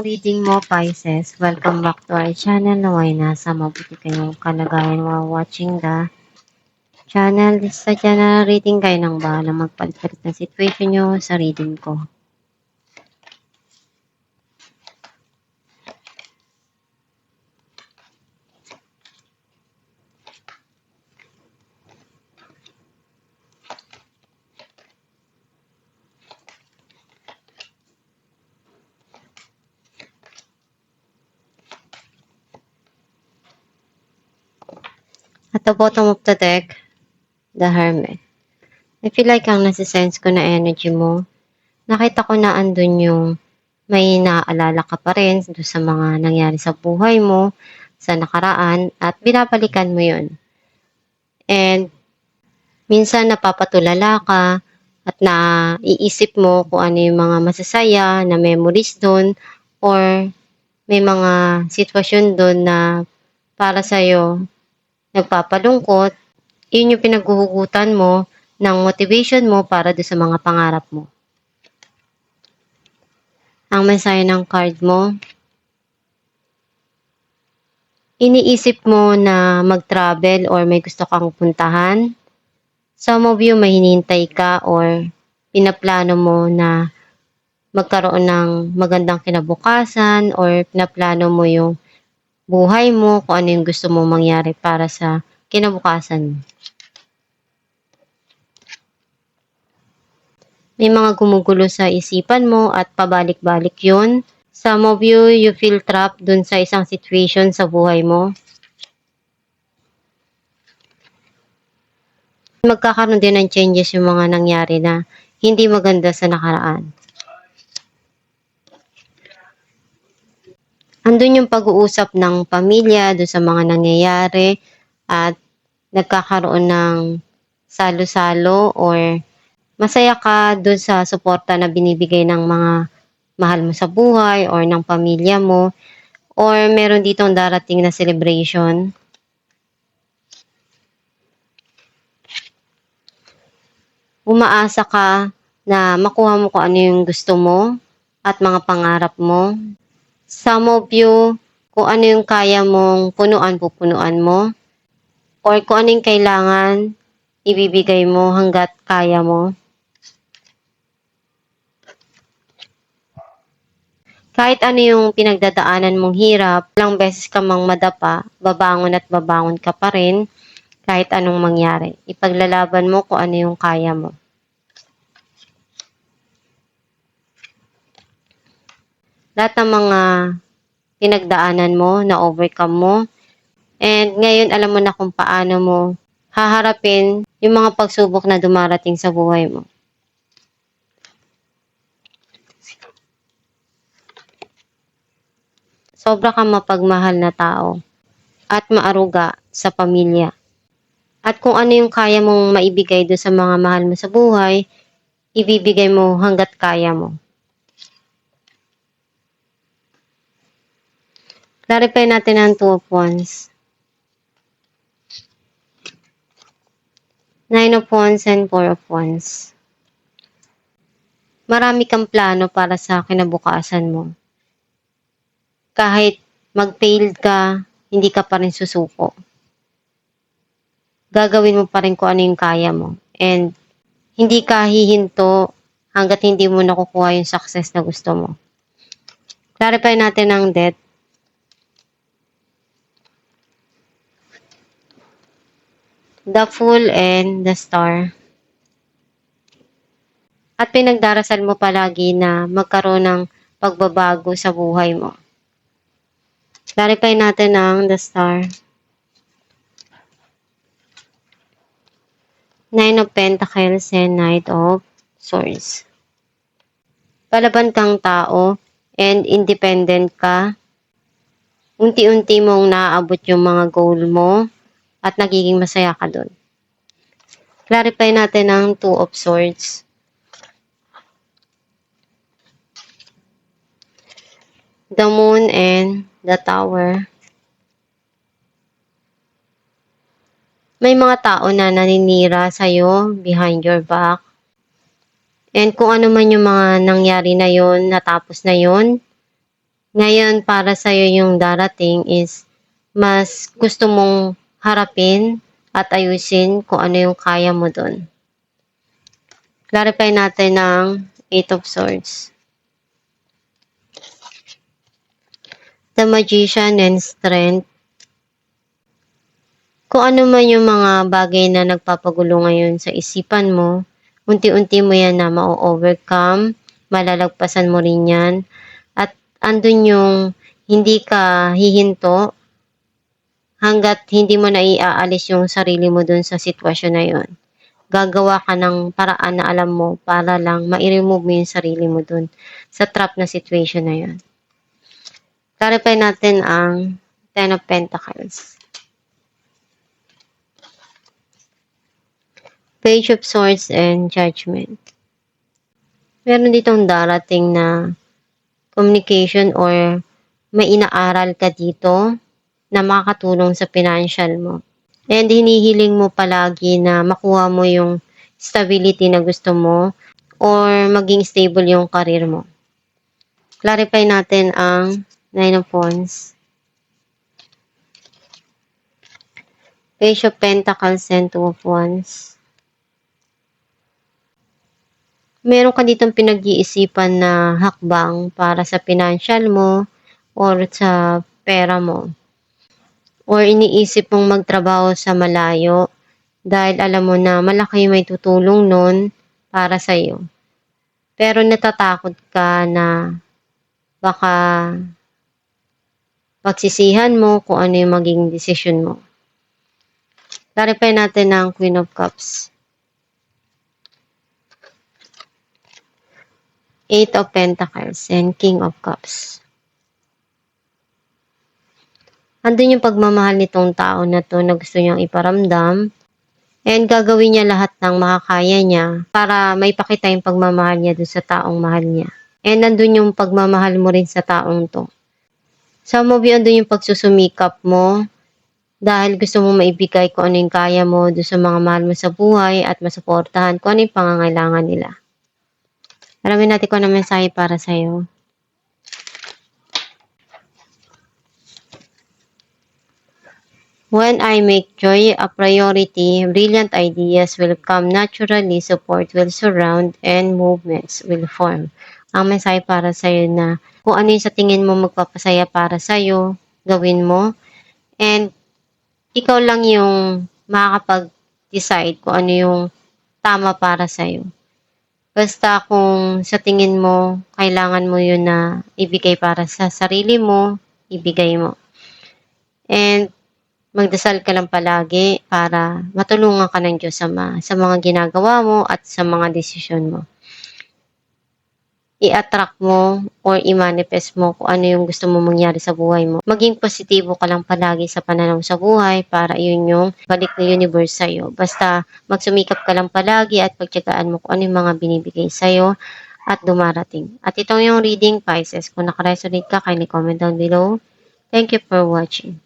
reading mo, Pisces? Welcome back to our channel. Naway nasa mabuti kayong kalagayan while watching the channel. Sa channel reading kayo ng bahala magpalit ng situation nyo sa reading ko. At the bottom of the deck, the Hermit. I feel like ang nasisense ko na energy mo, nakita ko na andun yung may naaalala ka pa rin doon sa mga nangyari sa buhay mo, sa nakaraan, at binabalikan mo yun. And minsan napapatulala ka at naiisip mo kung ano yung mga masasaya na memories doon or may mga sitwasyon doon na para sa'yo nagpapalungkot, yun yung pinaghuhugutan mo ng motivation mo para doon sa mga pangarap mo. Ang mensahe ng card mo, iniisip mo na mag-travel or may gusto kang puntahan. Some of you may hinihintay ka or pinaplano mo na magkaroon ng magandang kinabukasan or pinaplano mo yung buhay mo, kung ano yung gusto mo mangyari para sa kinabukasan mo. May mga gumugulo sa isipan mo at pabalik-balik yun. Some of you, you feel trapped dun sa isang situation sa buhay mo. Magkakaroon din ng changes yung mga nangyari na hindi maganda sa nakaraan. Andun yung pag-uusap ng pamilya doon sa mga nangyayari at nagkakaroon ng salo-salo or masaya ka doon sa suporta na binibigay ng mga mahal mo sa buhay or ng pamilya mo or meron ditong darating na celebration. Umaasa ka na makuha mo kung ano yung gusto mo at mga pangarap mo. Some of you, kung ano yung kaya mong pupunuan mo. Or kung ano yung kailangan, ibibigay mo hanggat kaya mo. Kahit ano yung pinagdadaanan mong hirap, ilang beses ka mang madapa, babangon at babangon ka pa rin kahit anong mangyari. Ipaglalaban mo kung ano yung kaya mo. Lahat ng mga pinagdaanan mo, na-overcome mo. And ngayon alam mo na kung paano mo haharapin yung mga pagsubok na dumarating sa buhay mo. Sobra kang mapagmahal na tao at maaruga sa pamilya. At kung ano yung kaya mong maibigay do sa mga mahal mo sa buhay, ibibigay mo hanggat kaya mo. Clarify natin ang Two of Wands. Nine of Wands and Four of Wands. Marami kang plano para sa kinabukasan mo. Kahit mag-fail ka, hindi ka pa rin susuko. Gagawin mo pa rin kung ano yung kaya mo. And hindi ka hihinto hanggat hindi mo nakukuha yung success na gusto mo. Clarify natin ang Death. The Fool and the Star. At pinagdarasal mo palagi na magkaroon ng pagbabago sa buhay mo. Clarify natin ang the Star. Nine of Pentacles and Knight of Swords. Palaban kang tao and independent ka. Unti-unti mong naaabot yung mga goal mo at nagiging masaya ka doon. Clarify natin ang Two of Swords. The Moon and the Tower. May mga tao na naninira sa'yo behind your back. And kung ano man yung mga nangyari na yon, natapos na yon, Ngayon, para sa'yo yung darating is mas gusto mong harapin at ayusin kung ano yung kaya mo dun. Clarify natin ng Eight of Swords. The Magician and Strength. Kung ano man yung mga bagay na nagpapagulo ngayon sa isipan mo, unti-unti mo yan na ma-overcome, malalagpasan mo rin yan, at andun yung hindi ka hihinto hanggat hindi mo na iaalis yung sarili mo dun sa sitwasyon na yun. Gagawa ka ng paraan na alam mo para lang ma-remove mo yung sarili mo dun sa trap na situation na yun. Clarify natin ang Ten of Pentacles. Page of Swords and Judgment. Meron ditong darating na communication or may inaaral ka dito na makakatulong sa financial mo. And hinihiling mo palagi na makuha mo yung stability na gusto mo or maging stable yung career mo. Clarify natin ang Nine of Wands. Page of Pentacles and Two of Wands. Meron ka ditong pinag-iisipan na hakbang para sa financial mo or sa pera mo. Or iniisip mong magtrabaho sa malayo dahil alam mo na malaki may tutulong nun para sa iyo. Pero natatakot ka na baka pagsisihan mo kung ano yung maging decision mo. Clarify natin ang Queen of Cups. Eight of Pentacles and King of Cups. Andun yung pagmamahal nitong tao na to na gusto niyang iparamdam and gagawin niya lahat ng makakaya niya para maipakita yung pagmamahal niya doon sa taong mahal niya. And nandun yung pagmamahal mo rin sa taong to. Some of you, andun yung pagsusumikap mo dahil gusto mo maibigay kung ano yung kaya mo doon sa mga mahal mo sa buhay at masuportahan kung ano yung pangangailangan nila. Alamin natin kung ano mensahe para sa'yo. When I make joy a priority, brilliant ideas will come naturally, support will surround, and movements will form. Ang mensahe para sa'yo na kung ano yung sa tingin mo magpapasaya para sa'yo, gawin mo. And ikaw lang yung makakapag-decide kung ano yung tama para sa'yo. Basta kung sa tingin mo, kailangan mo yun na ibigay para sa sarili mo, ibigay mo. And magdasal ka lang palagi para matulungan ka ng Diyos sa mga ginagawa mo at sa mga desisyon mo. I-attract mo or i-manifest mo kung ano yung gusto mo mangyari sa buhay mo. Maging positibo ka lang palagi sa pananaw sa buhay para yun yung balik ng universe sa'yo. Basta magsumikap ka lang palagi at pagtyagaan mo kung ano yung mga binibigay sa'yo at dumarating. At itong yung reading, Pisces. Kung nakaresonate ka, kindly comment down below. Thank you for watching.